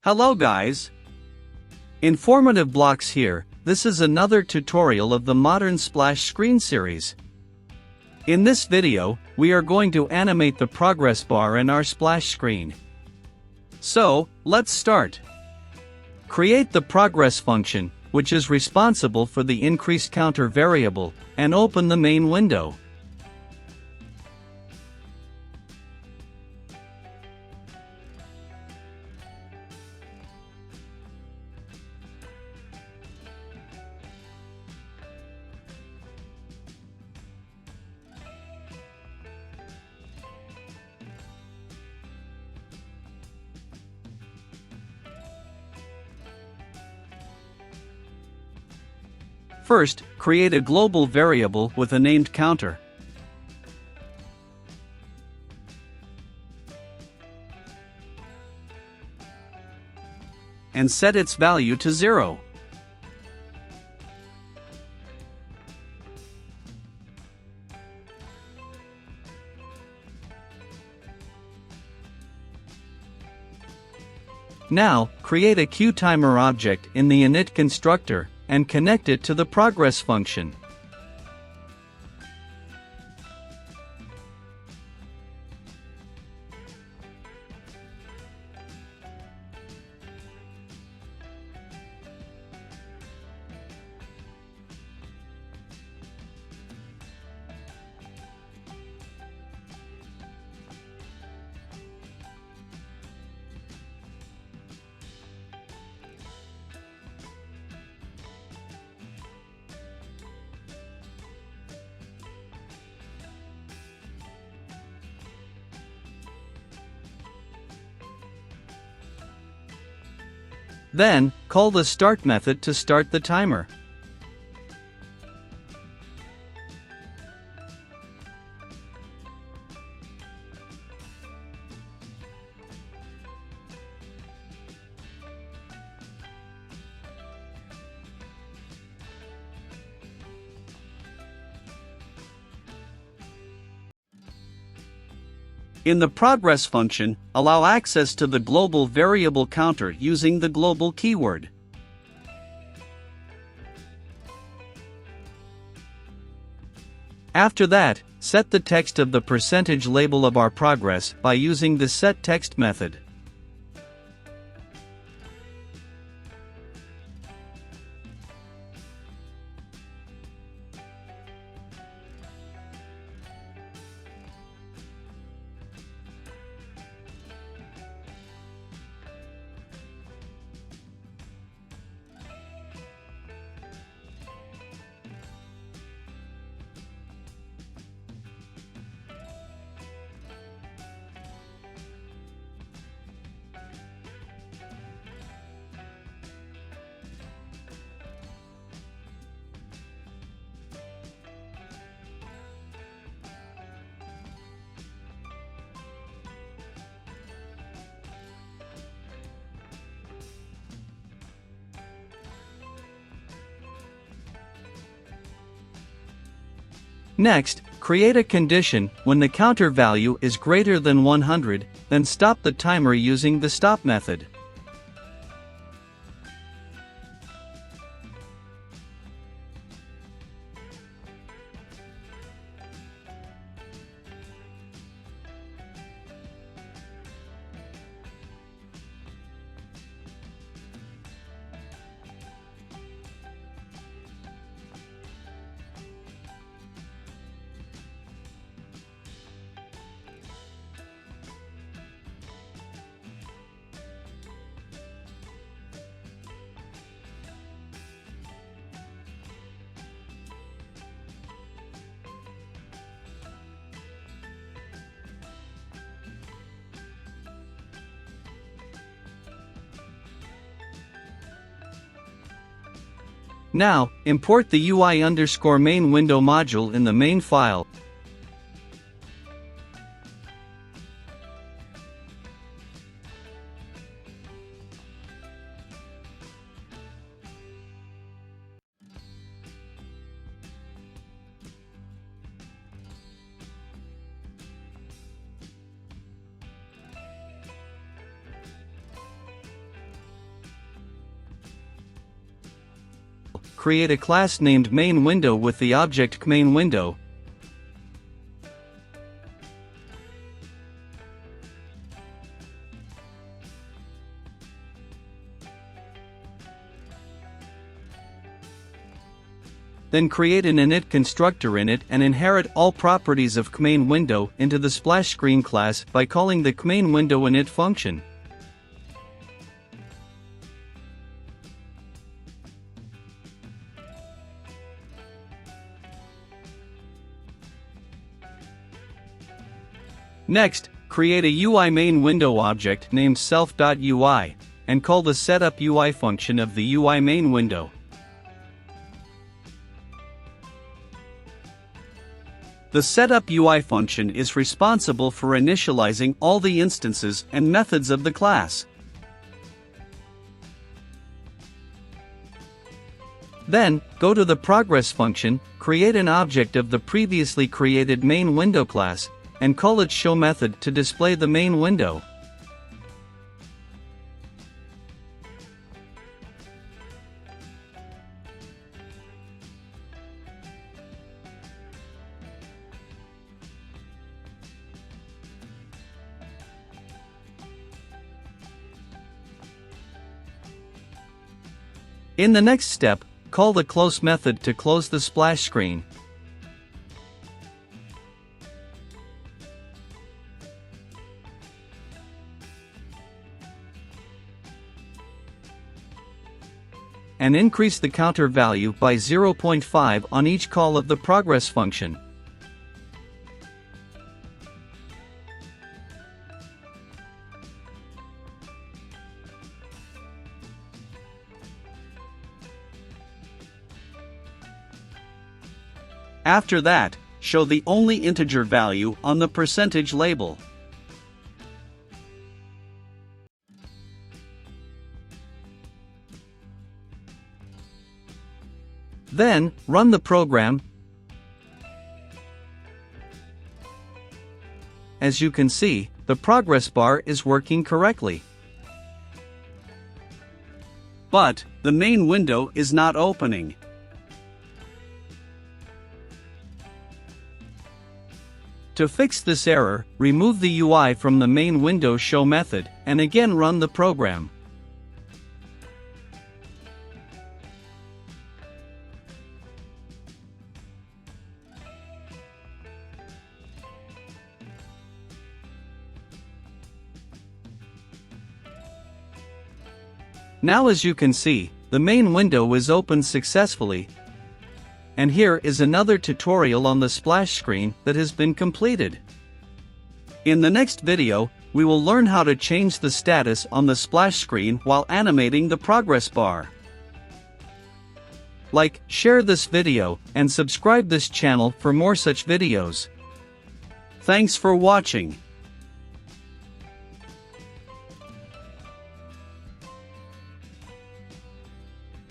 Hello guys! Informative blocks here. This is another tutorial of the modern splash screen series. In this video, we are going to animate the progress bar in our splash screen. So, let's start. Create the progress function, which is responsible for the increase counter variable, and open the main window. First, create a global variable with a named counter. And set its value to 0. Now, create a QTimer object in the init constructor, and connect it to the progress function. Then, call the start method to start the timer. In the progress function, allow access to the global variable counter using the global keyword. After that, set the text of the percentage label of our progress by using the setText method. Next, create a condition. When the counter value is greater than 100, then stop the timer using the stop method. Now, import the UI_main window module in the main file. create a class named MainWindow with the object MainWindow. Then create an init constructor in it and inherit all properties of MainWindow into the splash screen class by calling the MainWindow init function. Next, create a UI main window object named self.ui, and call the setup UI function of the UI main window. The setup UI function is responsible for initializing all the instances and methods of the class. Then, go to the progress function, create an object of the previously created main window class, and call its show method to display the main window. In the next step, call the close method to close the splash screen. And increase the counter value by 0.5 on each call of the progress function. After that, show the only integer value on the percentage label. Then, run the program. As you can see, the progress bar is working correctly. But, the main window is not opening. To fix this error, remove the UI from the main window show method, and again run the program. Now as you can see, the main window is opened successfully. And here is another tutorial on the splash screen that has been completed. In the next video, we will learn how to change the status on the splash screen while animating the progress bar. Like, share this video, and subscribe this channel for more such videos. Thanks for watching.